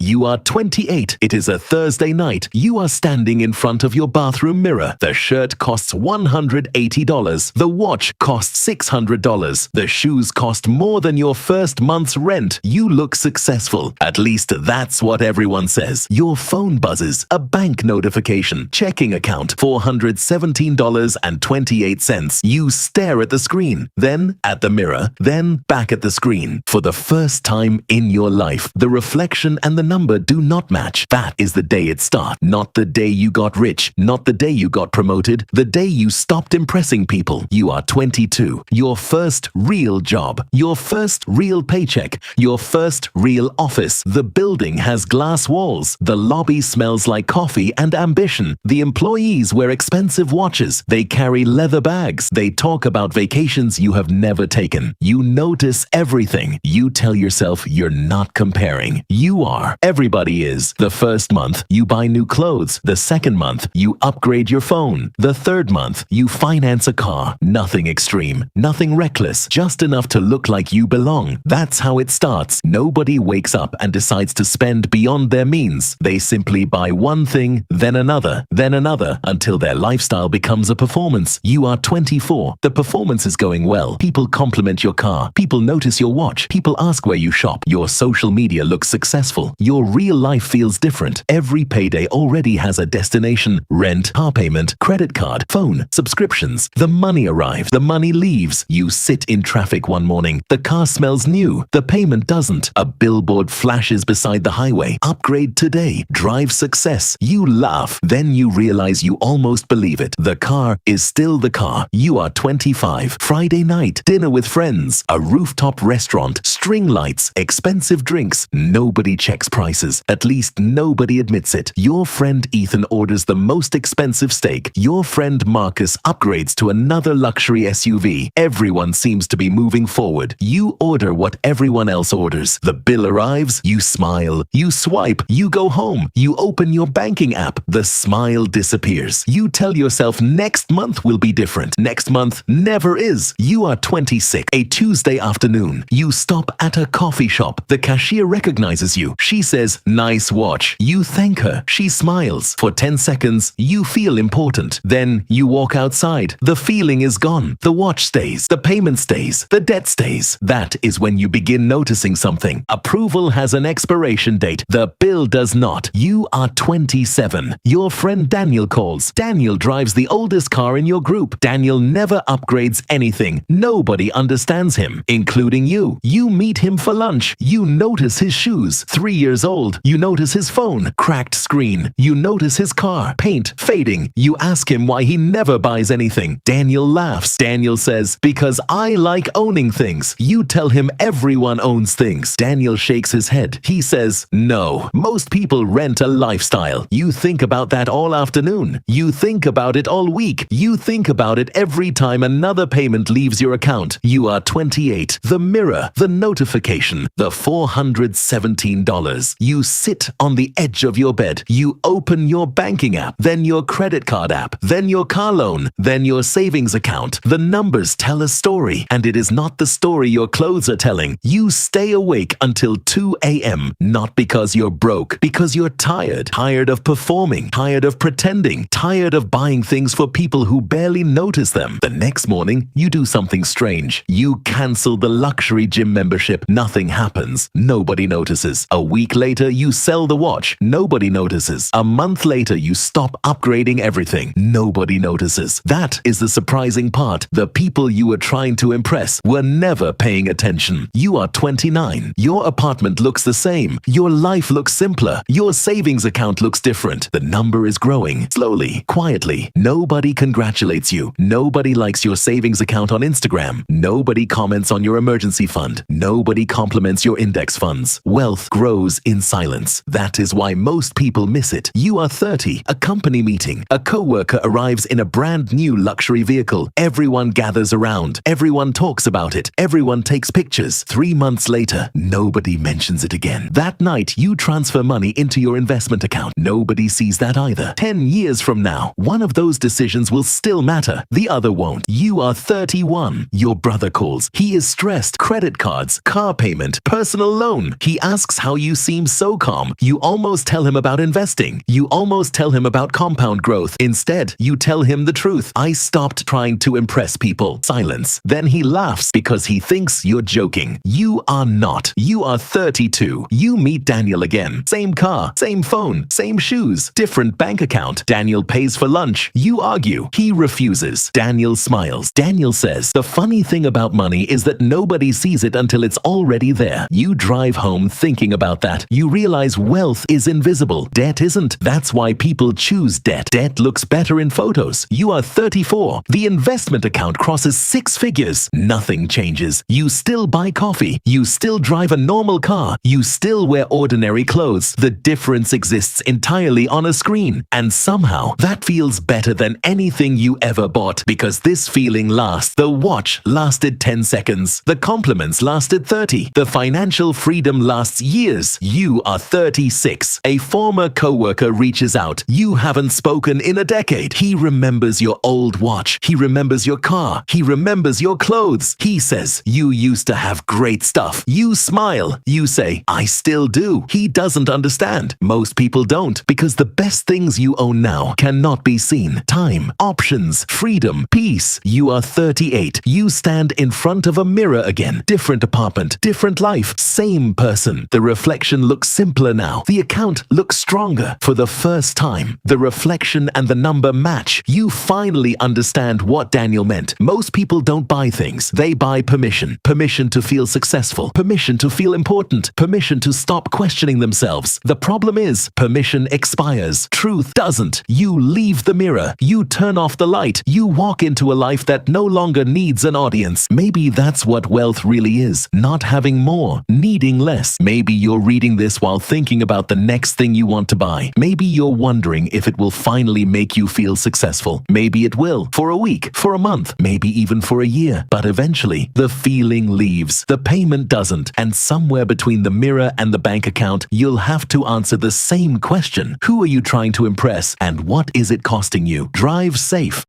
You are 28. It is a Thursday night. You are standing in front of your bathroom mirror. The shirt costs $180. The watch costs $600. The shoes cost more than your first month's rent. You look successful. At least that's what everyone says. Your phone buzzes. A bank notification. Checking account. $417.28. You stare at the screen, then at the mirror, then back at the screen. For the first time in your life, the reflection and the number do not match. That is the day it starts. Not the day you got rich. Not the day you got promoted. The day you stopped impressing people. You are 22. Your first real job. Your first real paycheck. Your first real office. The building has glass walls. The lobby smells like coffee and ambition. The employees wear expensive watches. They carry leather bags. They talk about vacations you have never taken. You notice everything. You tell yourself you're not comparing. You are. Everybody is. The first month, you buy new clothes. The second month, you upgrade your phone. The third month, you finance a car. Nothing extreme. Nothing reckless. Just enough to look like you belong. That's how it starts. Nobody wakes up and decides to spend beyond their means. They simply buy one thing, then another, until their lifestyle becomes a performance. You are 24. The performance is going well. People compliment your car. People notice your watch. People ask where you shop. Your social media looks successful. Your real life feels different. Every payday already has a destination. Rent, car payment, credit card, phone, subscriptions. The money arrives. The money leaves. You sit in traffic one morning. The car smells new. The payment doesn't. A billboard flashes beside the highway. Upgrade today. Drive success. You laugh. Then you realize you almost believe it. The car is still the car. You are 25. Friday night. Dinner with friends. A rooftop restaurant. String lights. Expensive drinks. Nobody checks prices. At least nobody admits it. Your friend Ethan orders the most expensive steak. Your friend Marcus upgrades to another luxury SUV. Everyone seems to be moving forward. You order what everyone else orders. The bill arrives. You smile. You swipe. You go home. You open your banking app. The smile disappears. You tell yourself next month will be different. Next month never is. You are 26. A Tuesday afternoon. You stop at a coffee shop. The cashier recognizes you. She says, "Nice watch." You thank her. She smiles. For 10 seconds, you feel important. Then you walk outside. The feeling is gone. The watch stays. The payment stays. The debt stays. That is when you begin noticing something. Approval has an expiration date. The bill does not. You are 27. Your friend Daniel calls. Daniel drives the oldest car in your group. Daniel never upgrades anything. Nobody understands him, including you. You meet him for lunch. You notice his shoes. 3 years old. You notice his phone. Cracked screen. You notice his car. Paint fading. You ask him why he never buys anything. Daniel laughs. Daniel says, "Because I like owning things." You tell him everyone owns things. Daniel shakes his head. He says, "No, most people rent a lifestyle." You think about that all afternoon. You think about it all week. You think about it every time another payment leaves your account. You are 28. The mirror, the notification, the $417. You sit on the edge of your bed. You open your banking app, then your credit card app, then your car loan, then your savings account. The numbers tell a story, and it is not the story your clothes are telling. You stay awake until 2 a.m., not because you're broke, because you're tired. Tired of performing, tired of pretending, tired of buying things for people who barely notice them. The next morning, you do something strange. You cancel the luxury gym membership. Nothing happens. Nobody notices. A week later, you sell the watch. Nobody notices. A month later, you stop upgrading everything. Nobody notices. That is the surprising part. The people you were trying to impress were never paying attention. You are 29. Your apartment looks the same. Your life looks simpler. Your savings account looks different. The number is growing. Slowly, quietly. Nobody congratulates you. Nobody likes your savings account on Instagram. Nobody comments on your emergency fund. Nobody compliments your index funds. Wealth grows in silence. That is why most people miss it. You are 30. A company meeting. A coworker arrives in a brand new luxury vehicle. Everyone gathers around. Everyone talks about it. Everyone takes pictures. 3 months later, nobody mentions it again. That night, you transfer money into your investment account. Nobody sees that either. 10 years from now, one of those decisions will still matter. The other won't. You are 31. Your brother calls. He is stressed. Credit cards, car payment, personal loan. He asks how you seem seems so calm. You almost tell him about investing. You almost tell him about compound growth. Instead, you tell him the truth. I stopped trying to impress people. Silence. Then he laughs because he thinks you're joking. You are not. You are 32. You meet Daniel again. Same car, same phone, same shoes, different bank account. Daniel pays for lunch. You argue. He refuses. Daniel smiles. Daniel says, the funny thing about money is that nobody sees it until it's already there. You drive home thinking about that. You realize wealth is invisible. Debt isn't. That's why people choose debt. Debt looks better in photos. You are 34. The investment account crosses 6 figures. Nothing changes. You still buy coffee. You still drive a normal car. You still wear ordinary clothes. The difference exists entirely on a screen. And somehow that feels better than anything you ever bought, because this feeling lasts. The watch lasted 10 seconds. The compliments lasted 30. The financial freedom lasts years. You are 36. A former coworker reaches out. You haven't spoken in a decade. He remembers your old watch. He remembers your car. He remembers your clothes. He says, you used to have great stuff. You smile. You say, I still do. He doesn't understand. Most people don't, because the best things you own now cannot be seen. Time, options, freedom, peace. You are 38. You stand in front of a mirror again. Different apartment, different life, same person. The reflection looks simpler now. The account looks stronger. For the first time, the reflection and the number match. You finally understand what Daniel meant. Most people don't buy things. They buy permission. Permission to feel successful. Permission to feel important. Permission to stop questioning themselves. The problem is, permission expires. Truth doesn't. You leave the mirror. You turn off the light. You walk into a life that no longer needs an audience. Maybe that's what wealth really is. Not having more, needing less. Maybe you're reading this while thinking about the next thing you want to buy. Maybe you're wondering if it will finally make you feel successful. Maybe it will. For a week, for a month, maybe even for a year. But eventually, the feeling leaves. The payment doesn't. And somewhere between the mirror and the bank account, you'll have to answer the same question. Who are you trying to impress? And what is it costing you? Drive safe.